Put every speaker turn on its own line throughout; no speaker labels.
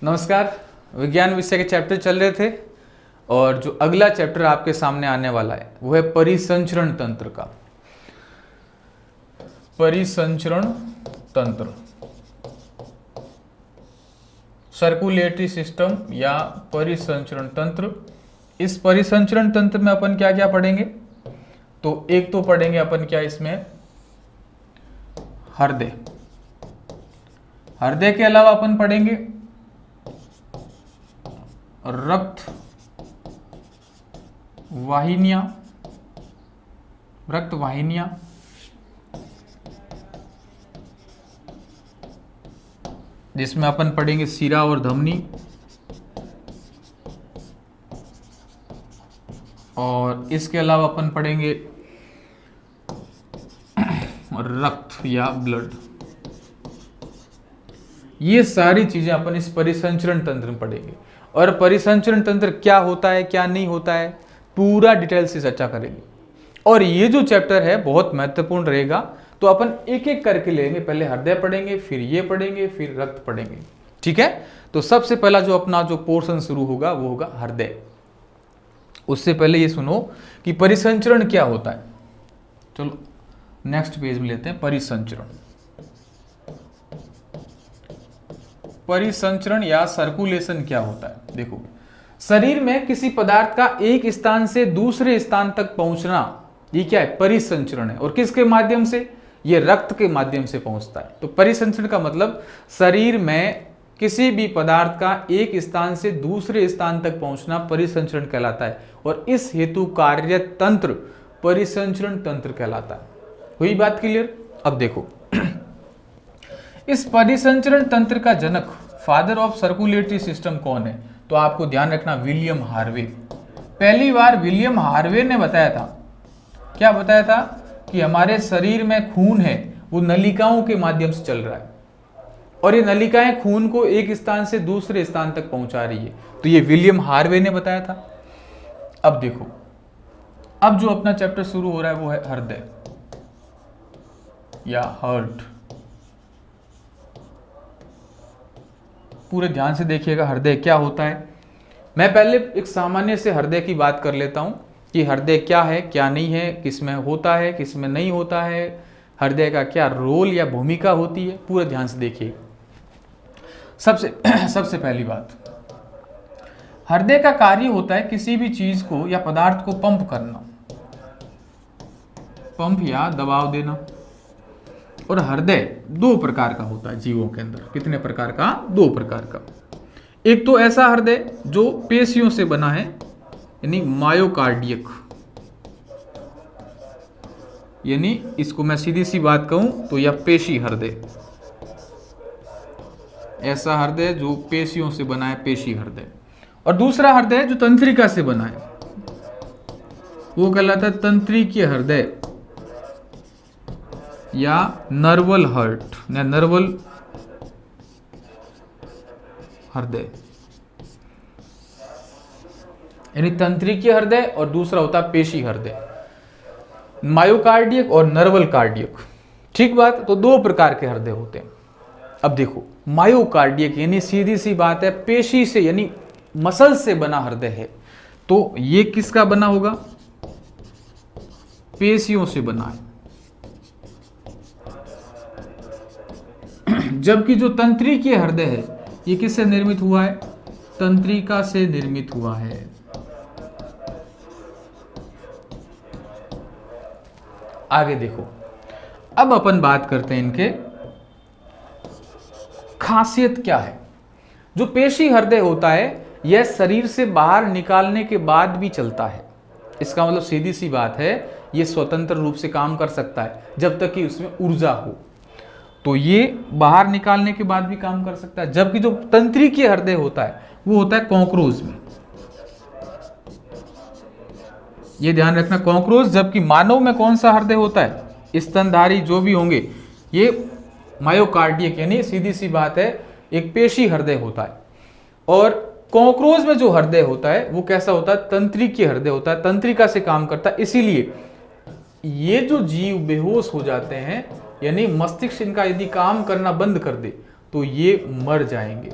नमस्कार। विज्ञान विषय के चैप्टर चल रहे थे और जो अगला चैप्टर आपके सामने आने वाला है वो है परिसंचरण तंत्र का। परिसंचरण तंत्र, सर्कुलेटरी सिस्टम या परिसंचरण तंत्र। इस परिसंचरण तंत्र में अपन क्या क्या पढ़ेंगे? तो एक तो पढ़ेंगे अपन क्या इसमें, हृदय। हृदय के अलावा अपन पढ़ेंगे रक्त वाहिनियां, रक्त वाहिनियां, जिसमें अपन पढ़ेंगे शिरा और धमनी, और इसके अलावा अपन पढ़ेंगे रक्त या ब्लड। ये सारी चीजें अपन इस परिसंचरण तंत्र में पढ़ेंगे और परिसंचरण तंत्र क्या होता है क्या नहीं होता है पूरा डिटेल से चर्चा करेंगे। और ये जो चैप्टर है बहुत महत्वपूर्ण रहेगा, तो अपन एक एक करके लेंगे। पहले हृदय पढ़ेंगे, फिर ये पढ़ेंगे, फिर रक्त पढ़ेंगे। ठीक है, तो सबसे पहला जो अपना जो पोर्शन शुरू होगा वो होगा हृदय। उससे पहले ये सुनो कि परिसंचरण क्या होता है। चलो नेक्स्ट पेज में लेते हैं परिसंचरण। परिसंचरण या सर्कुलेशन क्या होता है? देखो, शरीर में किसी पदार्थ का एक स्थान से दूसरे स्थान तक पहुंचना, ये क्या है? परिसंचरण है। और किसके माध्यम से? ये रक्त के माध्यम से पहुंचता है। तो परिसंचरण का मतलब शरीर में किसी भी पदार्थ का एक स्थान से दूसरे स्थान तक पहुंचना परिसंचरण कहलाता है। और इस हेतु कार्य तंत्र परिसंचरण तंत्र कहलाता है। हुई बात क्लियर? अब देखो, इस परिसंचरण तंत्र का जनक, फादर ऑफ सर्कुलेटरी सिस्टम कौन है? तो आपको ध्यान रखना, विलियम हार्वे। पहली बार विलियम हार्वे ने बताया था। क्या बताया था? कि हमारे शरीर में खून है वो नलिकाओं के माध्यम से चल रहा है और ये नलिकाएं खून को एक स्थान से दूसरे स्थान तक पहुंचा रही है। तो ये विलियम हार्वे ने बताया था। अब देखो, अब जो अपना चैप्टर शुरू हो रहा है वो है हृदय या हार्ट। पूरे ध्यान से देखिएगा हृदय क्या होता है। मैं पहले एक सामान्य से हृदय की बात कर लेता हूं कि हृदय क्या है क्या नहीं है, किसमें होता है किसमें नहीं होता है, हृदय का क्या रोल या भूमिका होती है। पूरे ध्यान से देखिए। सबसे पहली बात, हृदय का कार्य होता है किसी भी चीज को या पदार्थ को पंप करना, पंप या दबाव देना। और हृदय दो प्रकार का होता है जीवों के अंदर। कितने प्रकार का? दो प्रकार का। एक तो ऐसा हृदय जो पेशियों से बना है, यानी मायोकार्डियक, यानी इसको मैं सीधी सी बात कहूं तो यह पेशी हृदय। ऐसा हृदय जो पेशियों से बना है, पेशी हृदय। और दूसरा हृदय जो तंत्रिका से बना है वो कहलाता है तंत्रिकीय हृदय या नर्वल हार्ट या नर्वल हृदय, यानी तंत्रिकीय हृदय। और दूसरा होता है पेशी हृदय, मायोकार्डियक और नर्वल कार्डियक। ठीक बात। तो दो प्रकार के हृदय होते हैं। अब देखो, मायोकार्डियक यानी सीधी सी बात है पेशी से यानी मसल से बना हृदय है। तो ये किसका बना होगा? पेशियों से बना है। जबकि जो तंत्रिकीय हृदय है ये किससे निर्मित हुआ है? तंत्रिका से निर्मित हुआ है। आगे देखो, अब अपन बात करते हैं इनके खासियत क्या है। जो पेशी हृदय होता है यह शरीर से बाहर निकालने के बाद भी चलता है। इसका मतलब सीधी सी बात है, यह स्वतंत्र रूप से काम कर सकता है जब तक कि उसमें ऊर्जा हो। तो ये बाहर निकालने के बाद भी काम कर सकता है। जबकि जो तंत्रिकीय हृदय होता है वो होता है कॉकरोच में। ये ध्यान रखना, कॉकरोच। जबकि मानव में कौन सा हृदय होता है? स्तनधारी जो भी होंगे ये मायोकार्डियक, यानी सीधी सी बात है एक पेशी हृदय होता है। और कॉकरोच में जो हृदय होता है वो कैसा होता है? तंत्रिकीय हृदय होता है, तंत्रिका से काम करता है। इसीलिए ये जो जीव बेहोश हो जाते हैं, यानी मस्तिष्क इनका यदि काम करना बंद कर दे तो ये मर जाएंगे।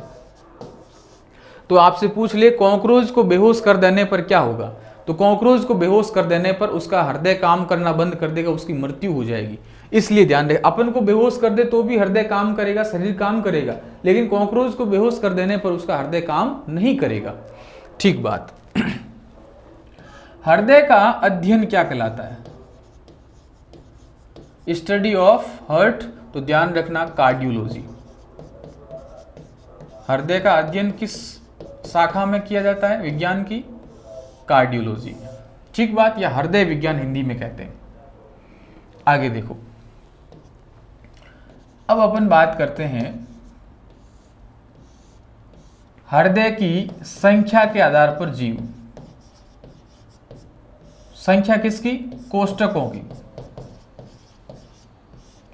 तो आपसे पूछ ले कॉकरोच को बेहोश कर देने पर क्या होगा, तो कॉकरोच को बेहोश कर देने पर उसका हृदय काम करना बंद कर देगा, उसकी मृत्यु हो जाएगी। इसलिए ध्यान रहे, अपन को बेहोश कर दे तो भी हृदय काम करेगा, शरीर काम करेगा, लेकिन कॉकरोच को बेहोश कर देने पर उसका हृदय काम नहीं करेगा। ठीक बात। हृदय का अध्ययन क्या कहलाता है? स्टडी ऑफ हार्ट, तो ध्यान रखना कार्डियोलॉजी। हृदय का अध्ययन किस शाखा में किया जाता है विज्ञान की? कार्डियोलॉजी। ठीक बात, या हृदय विज्ञान हिंदी में कहते हैं। आगे देखो, अब अपन बात करते हैं हृदय की संख्या के आधार पर जीव। संख्या किसकी? कोष्ठकों की।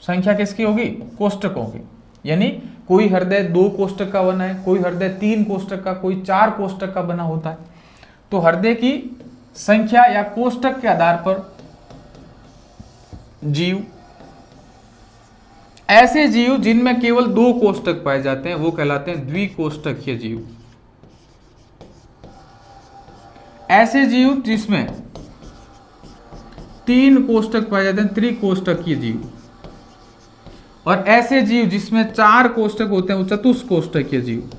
संख्या किसकी होगी? कोष्ठकों की। यानी कोई हृदय 2 कोष्ठक का बना है, कोई हृदय 3 कोष्ठक का, कोई 4 कोष्ठक का बना होता है। तो हृदय की संख्या या कोष्ठक के आधार पर जीव, ऐसे जीव जिनमें केवल 2 कोष्ठक पाए जाते हैं वो कहलाते हैं द्विकोष्ठकीय जीव। ऐसे जीव जिसमें 3 कोष्ठक पाए जाते हैं त्रिकोष्ठकीय जीव। और ऐसे जीव जिसमें 4 कोष्ठक होते हैं वो चतुष्कोष्ठकीय जीव।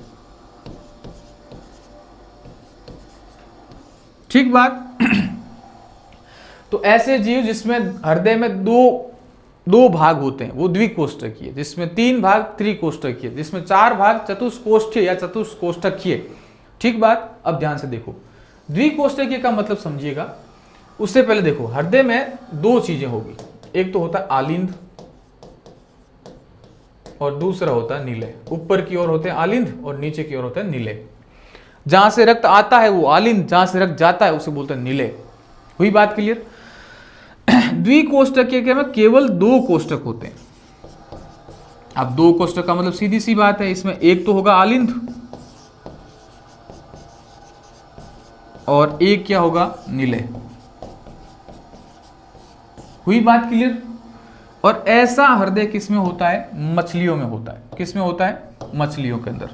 ठीक बात। तो ऐसे जीव जिसमें हृदय में दो भाग होते हैं वो द्विकोष्ठकीय, जिसमें 3 भाग त्रिकोष्ठकीय, जिसमें 4 भाग चतुष्कोष्ठीय या चतुष्कोष्ठकीय। ठीक बात। अब ध्यान से देखो, द्विकोष्ठकीय का मतलब समझिएगा। उससे पहले देखो, हृदय में 2 चीजें होगी, एक तो होता है आलिंद और दूसरा होता है निलय। ऊपर की ओर होते हैं आलिंद और नीचे की ओर होते हैं निलय। जहां से रक्त आता है वो आलिंद, जहां से रक्त जाता है उसे बोलते हैं निलय। हुई बात क्लियर? द्विकोष्ठकीय में केवल 2 कोष्ठक होते हैं। अब 2 कोष्ठक का मतलब सीधी सी बात है, इसमें एक तो होगा आलिंद और एक क्या होगा? निलय। हुई बात क्लियर? और ऐसा हृदय किसमें होता है? मछलियों में होता है। किसमें होता है? मछलियों के अंदर।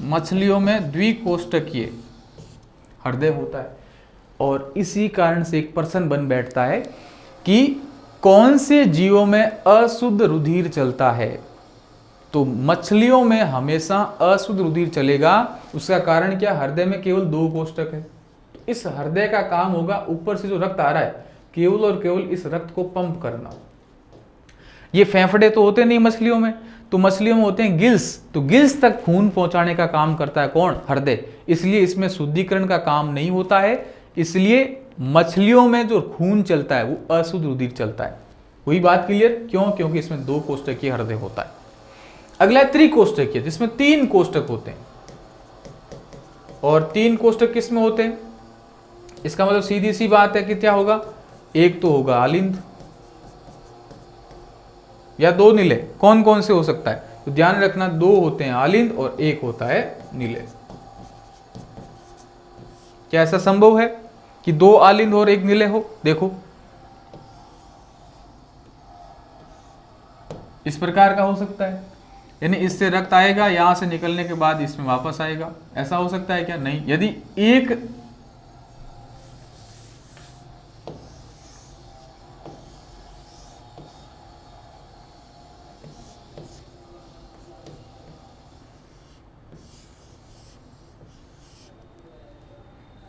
मछलियों में द्विकोष्ठकीय हृदय होता है। और इसी कारण से एक प्रश्न बन बैठता है कि कौन से जीवों में अशुद्ध रुधिर चलता है? तो मछलियों में हमेशा अशुद्ध रुधिर चलेगा। उसका कारण क्या? हृदय में केवल 2 कोष्ठक है। इस हृदय का काम होगा ऊपर से जो रक्त आ रहा है केवल और केवल इस रक्त को पंप करना। ये फेफड़े तो होते नहीं मछलियों में, तो मछलियों में होते हैं गिल्स। तो गिल्स तक खून पहुंचाने का काम करता है कौन? हृदय। इसलिए इसमें शुद्धिकरण का काम नहीं होता है। इसलिए मछलियों में जो खून चलता है वो अशुद्ध रुधिर चलता है। वही बात क्लियर? क्यों? क्योंकि इसमें 2 कोष्ठकीय हृदय होता है। अगला है त्रिकोष्ठकीय, जिसमें 3 कोष्ठक होते हैं। और 3 कोष्ठक किसमें होते हैं? इसका मतलब सीधी सी बात है कि क्या होगा? एक तो होगा आलिंद या 2 निलय। कौन कौन से हो सकता है? तो ध्यान रखना, 2 होते हैं आलिंद और एक होता है निलय। क्या ऐसा संभव है कि 2 आलिंद और 1 निलय हो? देखो, इस प्रकार का हो सकता है। यानी इससे रक्त आएगा, यहां से निकलने के बाद इसमें वापस आएगा। ऐसा हो सकता है क्या? नहीं। यदि एक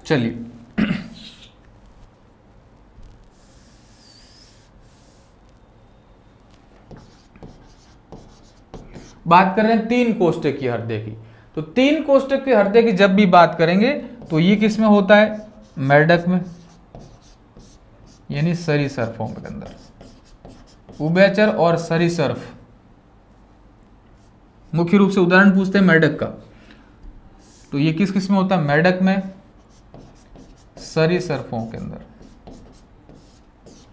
चलिए बात कर रहे हैं 3 कोष्ठकीय हृदय की। तो 3 कोष्ठकीय हृदय की जब भी बात करेंगे तो ये किस में होता है? मेढक में, यानी सरीसृपों के अंदर। उभयचर और सरीसृप, मुख्य रूप से उदाहरण पूछते हैं मेढक का, तो ये किस किस में होता है? मेढक में, सरीसृपों के अंदर।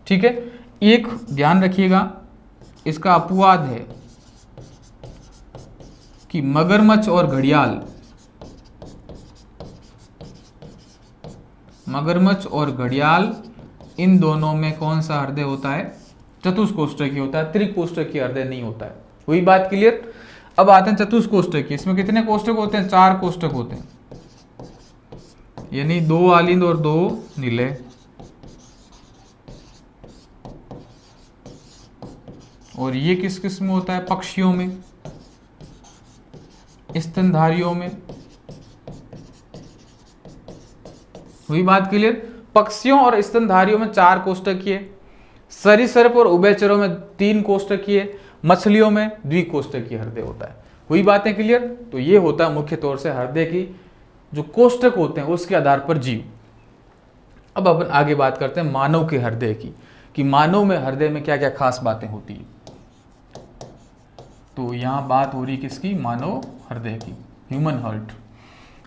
ठीक है। एक ध्यान रखिएगा, इसका अपवाद है कि मगरमच्छ और घड़ियाल, मगरमच्छ और घड़ियाल, इन दोनों में कौन सा हृदय होता है? चतुष्कोष्ठकीय होता है। त्रिकोष्ठकीय हृदय नहीं होता है। वही बात क्लियर? अब आते हैं चतुष्कोष्ठक की। इसमें कितने कोष्ठक होते हैं? 4 कोष्ठक होते हैं, यानी 2 आलिंद और 2 निलय। और ये किस किस में होता है? पक्षियों में, स्तनधारियों में। हुई बात क्लियर? पक्षियों और स्तनधारियों में 4 कोष्ठकीय, सरीसृप और उभयचरों में 3 कोष्ठकीय, मछलियों में द्विकोष्ठकीय हृदय होता है। हुई बातें क्लियर? तो ये होता है मुख्य तौर से हृदय की जो कोष्ठक होते हैं उसके आधार पर जीव। अब अपन आगे बात करते हैं मानव के हृदय की, कि मानव में हृदय में क्या क्या खास बातें होती है। तो यहां बात हो रही किसकी? मानव हृदय की, ह्यूमन हार्ट।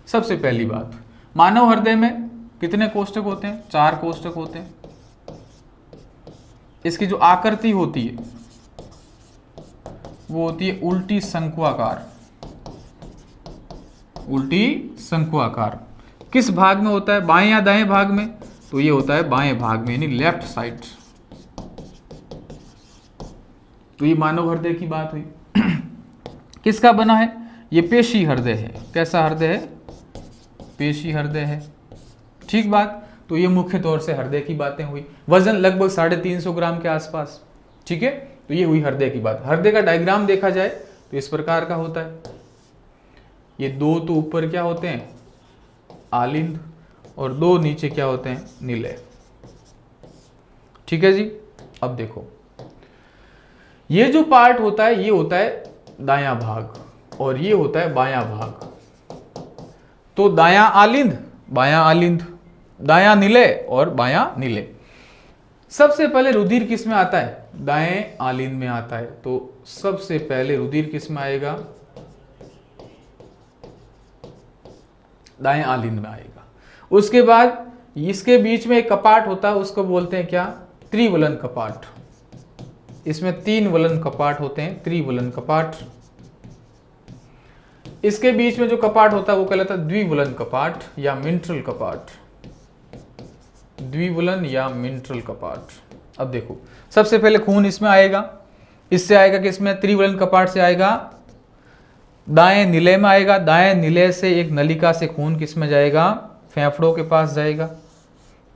सबसे पहली बात, मानव हृदय में कितने कोष्ठक होते हैं? 4 कोष्ठक होते हैं। इसकी जो आकृति होती है वो होती है उल्टी शंक्वाकार। उल्टी शंक्वाकार किस भाग में होता है? बाएं या दाएं भाग में? तो ये होता है बाएं भाग में, यानी लेफ्ट साइड। तो ये मानव हृदय की बात हुई। किसका बना है? ये पेशी हृदय है। कैसा हृदय है? पेशी हृदय है। ठीक बात। तो ये मुख्य तौर से हृदय की बातें हुई। वजन लगभग 350 ग्राम के आसपास। ठीक है, तो ये हुई हृदय की बात। हृदय का डायग्राम देखा जाए तो इस प्रकार का होता है। ये 2 तो ऊपर क्या होते हैं? आलिंद, और 2 नीचे क्या होते हैं? निलय। ठीक है जी। अब देखो, ये जो पार्ट होता है ये होता है दायां भाग, और ये होता है बायां भाग। तो दायां आलिंद, बायां आलिंद, दायां निलय और बायां निलय। सबसे पहले रुधिर किस में आता है? दाएं आलिंद में आता है। तो सबसे पहले रुधिर किस में आएगा? दाएं आलिंद में आएगा। उसके बाद इसके बीच में एक कपाट होता है, उसको बोलते हैं क्या? त्रिवलन कपाट। इसमें 3 वलन कपाट होते हैं, त्रिवलन कपाट। इसके बीच में जो कपाट होता है वो कहलाता है द्विवलन कपाट या मिंट्रल कपाट। द्विवलन या मिंट्रल कपाट। अब देखो, सबसे पहले खून इसमें आएगा, इससे आएगा कि इसमें त्रिवलन कपाट से आएगा, दाएं निलय में आएगा। दाएं निलय से एक नलिका से खून किस में जाएगा? फेफड़ों के पास जाएगा,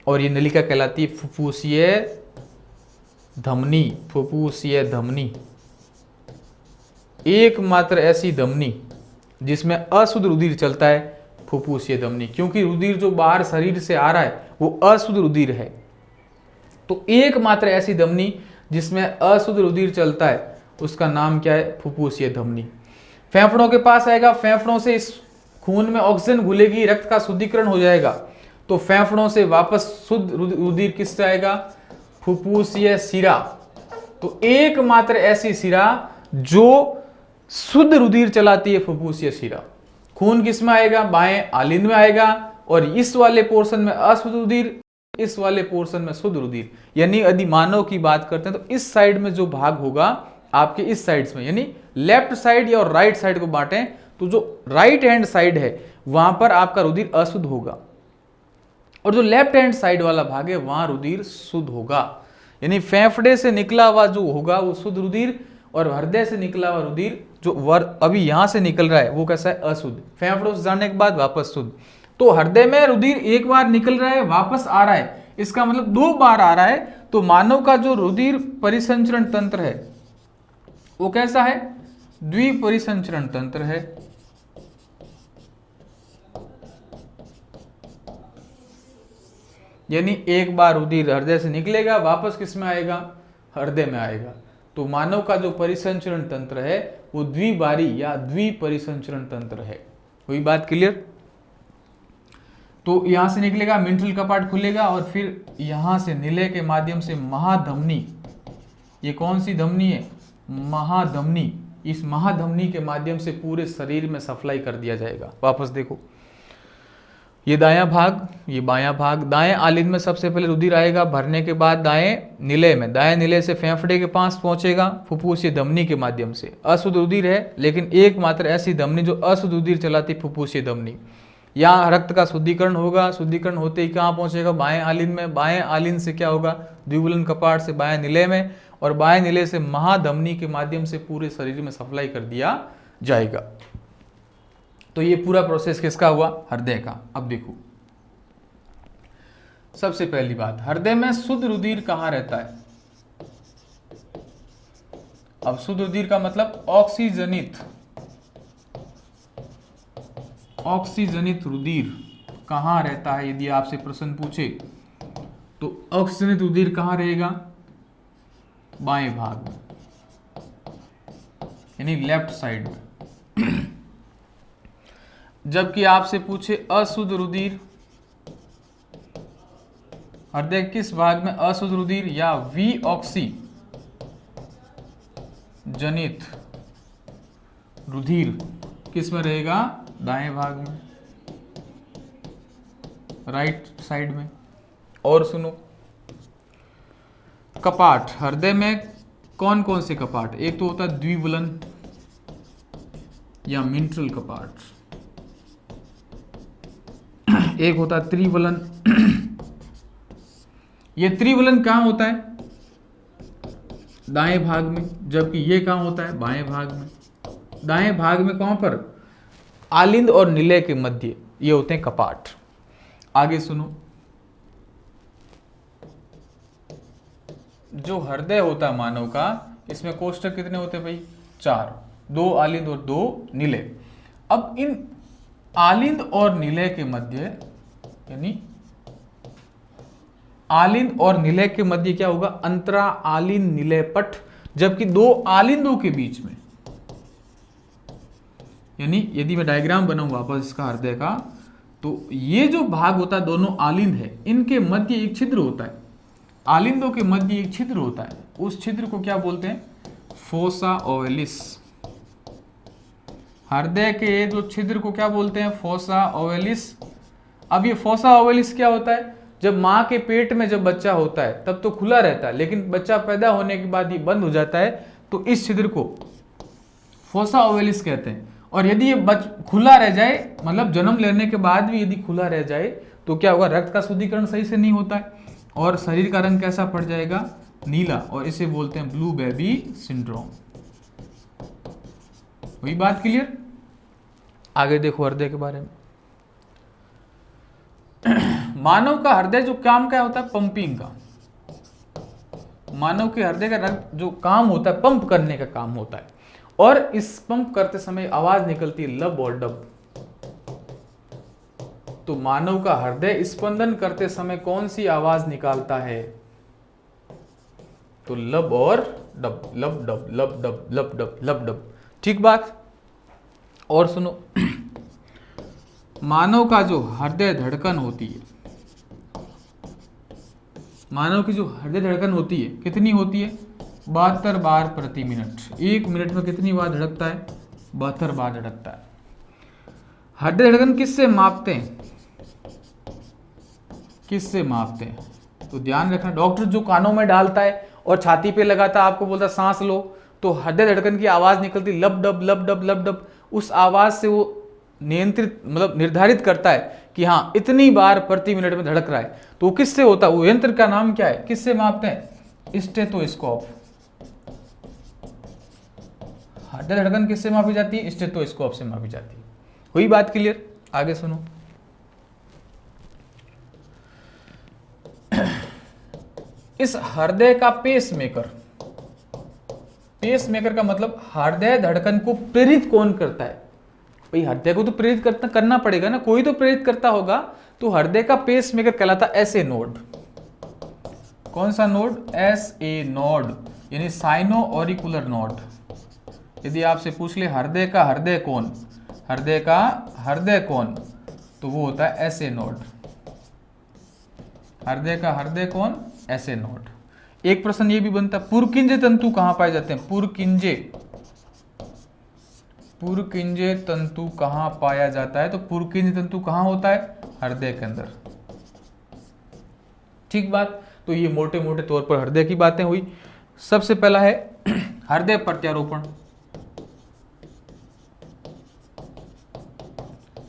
और ये नलिका कहलाती है फुफ्फुसीय धमनी। फुफ्फुसीय धमनी एकमात्र ऐसी धमनी जिसमें अशुद्ध रुधिर चलता है, फुफ्फुसीय धमनी। क्योंकि रुधिर जो बाहर शरीर से आ रहा है वो अशुद्ध रुधिर है, तो एकमात्र ऐसी धमनी जिसमें अशुद्ध रुधिर चलता है उसका नाम क्या है? फुफ्फुसीय धमनी। फेफड़ों के पास आएगा, फेफड़ों से इस खून में ऑक्सीजन घुलेगी, रक्त का शुद्धिकरण हो जाएगा, तो फेफड़ों से वापस शुद्ध रुधिर किससे आएगा? फुफ्फुसीय शिरा। तो एकमात्र ऐसी शिरा जो शुद्ध रुधिर चलाती है, फुफ्फुसीय शिरा। खून किस में आएगा? बाएं आलिंद में आएगा, और इस वाले पोर्शन में अशुद्ध रुधिर, इस वाले पोर्शन में शुद्ध रुधिर। यानी यदि मानव की बात करते हैं तो इस साइड में जो भाग होगा आपके इस साइड में, यानी लेफ्ट साइड या राइट साइड को बांटें तो जो राइट हैंड साइड है वहां पर आपका रुधिर अशुद्ध होगा, और जो लेफ्ट हैंड साइड वाला भाग है वहां रुधिर शुद्ध होगा। यानी फेफड़े से निकला हुआ जो होगा वो शुद्ध रुधिर, और हृदय से निकला हुआ रुधिर जो अभी यहां से निकल रहा है वो कैसा है? अशुद्ध। फेफड़ों से जाने के बाद वापस शुद्ध। तो हृदय में रुधिर एक बार निकल रहा है वापस आ रहा है, इसका मतलब 2 बार आ रहा है। तो मानव का जो रुधिर परिसंचरण तंत्र है वो कैसा है? द्विपरिसंचरण तंत्र है। यानी एक बार रुधिर हृदय से निकलेगा वापस किस में आएगा? हृदय में आएगा। तो मानव का जो परिसंचरण तंत्र है वो द्विबारी या द्विपरिसंचरण तंत्र है। हुई बात क्लियर? तो यहां से निकलेगा, मिंट्रल कपाट खुलेगा, और फिर यहां से निलय के माध्यम से महाधमनी। ये कौन सी धमनी है? महाधमनी। इस महाधमनी के माध्यम से पूरे शरीर में सप्लाई कर दिया जाएगा। वापस देखो, ये दायां भाग, ये बायां भाग। दाएं आलिंद में सबसे पहले रुधिर आएगा, भरने के बाद दाएं निलय में, दाएं निलय से फेफड़े के पास पहुंचेगा फुफ्फुसीय धमनी के माध्यम से। अशुद्ध रुधिर है, लेकिन एकमात्र ऐसी धमनी जो अशुद्ध रुधिर चलाती फुफ्फुसीय धमनी। यहाँ रक्त का शुद्धिकरण होगा, शुद्धिकरण होते ही कहाँ पहुंचेगा? बाएं आलिंद में। बाएं आलिंद से क्या होगा? द्विवलन कपाट से बाएं निलय में, और बाएं निलय से महाधमनी के माध्यम से पूरे शरीर में सप्लाई कर दिया जाएगा। तो ये पूरा प्रोसेस किसका हुआ? हृदय का। अब देखो, सबसे पहली बात, हृदय में शुद्ध रुधिर कहाँ रहता है? अब शुद्ध रुधिर का मतलब ऑक्सीजनित रुधिर कहाँ रहता है? यदि आपसे प्रश्न पूछे तो ऑक्सीजनित रुधिर कहाँ रहेगा? बाएं भाग में, यानी लेफ्ट साइड में। जबकि आपसे पूछे अशुद्ध रुधिर, हृदय किस भाग में अशुद्ध रुधिर या विऑक्सी जनित रुधिर किस में रहेगा? दाएं भाग में, राइट साइड में। और सुनो, कपाट, हृदय में कौन कौन से कपाट? एक तो होता है द्विवलन या मिंट्रल कपाट, एक होता है त्रिवलन। ये त्रिवलन कहां होता है? दाएं भाग में, जबकि ये कहां होता है? बाएं भाग में। दाएं भाग में कहां पर? आलिंद और निलय के मध्य ये होते हैं कपाट। आगे सुनो, जो हृदय होता है मानव का, इसमें कोष्ठक कितने होते हैं भाई? 4, 2 आलिंद और 2 निलय। अब इन आलिंद और निलय के मध्य, यानी आलिंद और निलय के मध्य क्या होगा? अंतरा आलिंद निलय पट। जबकि 2 आलिंदों के बीच में, यानी यदि मैं डायग्राम बनाऊं वापस इसका हृदय का, तो ये जो भाग होता है दोनों आलिंद है, इनके मध्य एक छिद्र होता है। आलिंदों के मध्य एक छिद्र होता है, उस छिद्र को क्या बोलते हैं? Fossa ovalis. हृदय के जो छिद्र को क्या बोलते हैं? Fossa ovalis. अब ये फोसा ओवेलिस क्या होता है? जब माँ के पेट में जब बच्चा होता है तब तो खुला रहता है, लेकिन बच्चा पैदा होने के बाद ये बंद हो जाता है, तो इस छिद्र को फोसा ओवेलिस कहते हैं। और यदि ये खुला रह जाए, मतलब जन्म लेने के बाद भी यदि खुला रह जाए, तो क्या होगा? रक्त का शुद्धिकरण सही से नहीं होता है और शरीर का रंग कैसा पड़ जाएगा? नीला। और इसे बोलते हैं ब्लू बेबी सिंड्रोम। वही बात क्लियर? आगे देखो हृदय के बारे में। मानव का हृदय जो काम क्या होता है? पंपिंग का। मानव के हृदय का रक्त जो काम होता है, पंप करने का काम होता है। और इस पंप करते समय आवाज निकलती है लब और डब। तो मानव का हृदय स्पंदन करते समय कौन सी आवाज निकालता है? तो लब और डब, लब डब, लब डब, लब डब, लब डब। ठीक बात? और सुनो, मानव का जो हृदय धड़कन होती है, मानव की जो हृदय धड़कन होती है कितनी होती है? 72 बार प्रति मिनट। 1 मिनट में कितनी बार धड़कता है? 72 बार धड़कता है। हृदय धड़कन किससे मापते हैं? किससे मापते हैं? तो ध्यान रखना, डॉक्टर जो कानों में डालता है और छाती पे लगाता है, आपको बोलता है सांस लो, तो हृदय धड़कन की आवाज निकलती लब डब लब डब लब डब। उस आवाज से वो नियंत्रित, मतलब निर्धारित करता है कि हाँ इतनी बार प्रति मिनट में धड़क रहा है। तो किससे होता है? वो यंत्र का नाम क्या है? किससे मापते हैं? स्टेथोस्कोप। हृदय धड़कन किससे मापी जाती है? स्टेथोस्कोप से मापी जाती है। हुई बात क्लियर? आगे सुनो, इस हृदय का पेसमेकर, पेसमेकर का मतलब हृदय धड़कन को प्रेरित कौन करता है? भाई हृदय को तो प्रेरित करना पड़ेगा ना, कोई तो प्रेरित करता होगा। तो हृदय का पेसमेकर कहलाता एसए नोड। कौन सा नोड? एसए नोड, यानी साइनो ऑरिकुलर नोड। यदि आपसे पूछ ले हृदय का हृदय कौन, हृदय का हृदय कौन, तो वो होता है एसए नोड। हृदय का हृदय कौन? SA node. एक प्रश्न ये भी बनता है, पुरकिंजे तंतु कहां पाए जाते हैं? पुरकिंजे, पुरकिंजे तंतु कहां पाया जाता है? तो पुरकिंजे तंतु कहां होता है? हृदय के अंदर। ठीक बात? तो ये मोटे मोटे तौर पर हृदय की बातें हुई। सबसे पहला है हृदय प्रत्यारोपण।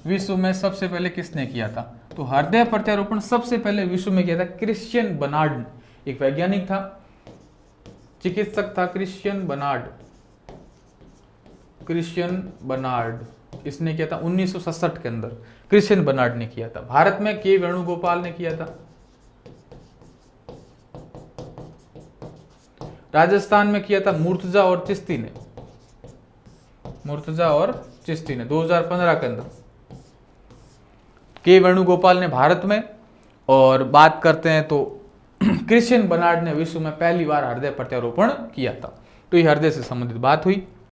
विश्व में सबसे पहले किसने किया था? तो हृदय प्रत्यारोपण सबसे पहले विश्व में किया था क्रिश्चियन बर्नार्ड। एक वैज्ञानिक था, चिकित्सक था, क्रिश्चियन बर्नार्ड। क्रिश्चियन बर्नार्ड, इसने किया था 1967 के अंदर, क्रिश्चियन बर्नार्ड ने किया था। भारत में के वेणुगोपाल ने किया था। राजस्थान में किया था मुर्तजा और चिश्ती ने, मुर्तजा और चिश्ती ने 2015 के अंदर, के वेणुगोपाल ने भारत में। और बात करते हैं तो क्रिश्चियन बर्नार्ड ने विश्व में पहली बार हृदय प्रत्यारोपण किया था। तो ये हृदय से संबंधित बात हुई।